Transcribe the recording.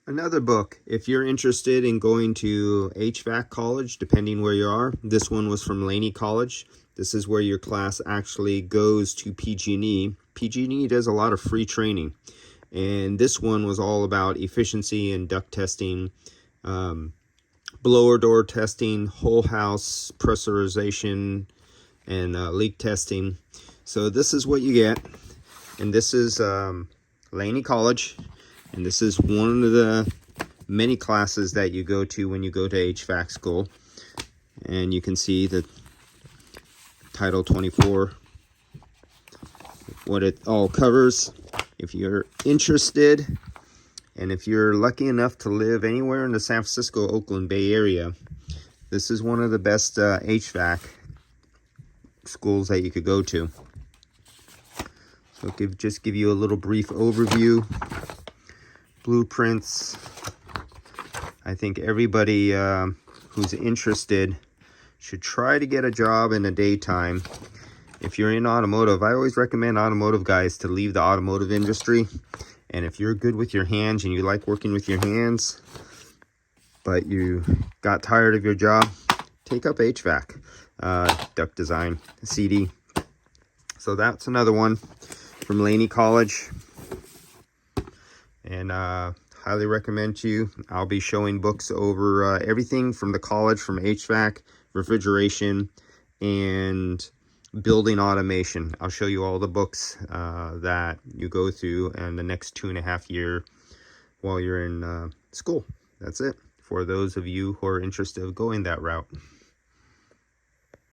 Another book, if you're interested in going to HVAC college, depending where you are, this one was from Laney College. This is where your class actually goes to PG&E. PG&E does a lot of free training. And this one was all about efficiency and duct testing, blower door testing, whole house pressurization, and leak testing. So this is what you get. And this is Laney College. And this is one of the many classes that you go to when you go to HVAC school. And you can see the Title 24, what it all covers. If you're interested, and if you're lucky enough to live anywhere in the San Francisco, Oakland Bay Area, this is one of the best HVAC schools that you could go to. So just give you a little brief overview. Blueprints. I think everybody who's interested should try to get a job in the daytime. If you're in automotive, I always recommend automotive guys to leave the automotive industry. And if you're good with your hands and you like working with your hands, but you got tired of your job, take up HVAC, duct design, CD. So that's another one from Laney College. And highly recommend to you. I'll be showing books over everything from the college, from HVAC, refrigeration, and building automation. I'll show you all the books that you go through in the next 2.5 years while you're in school. That's it for those of you who are interested in going that route.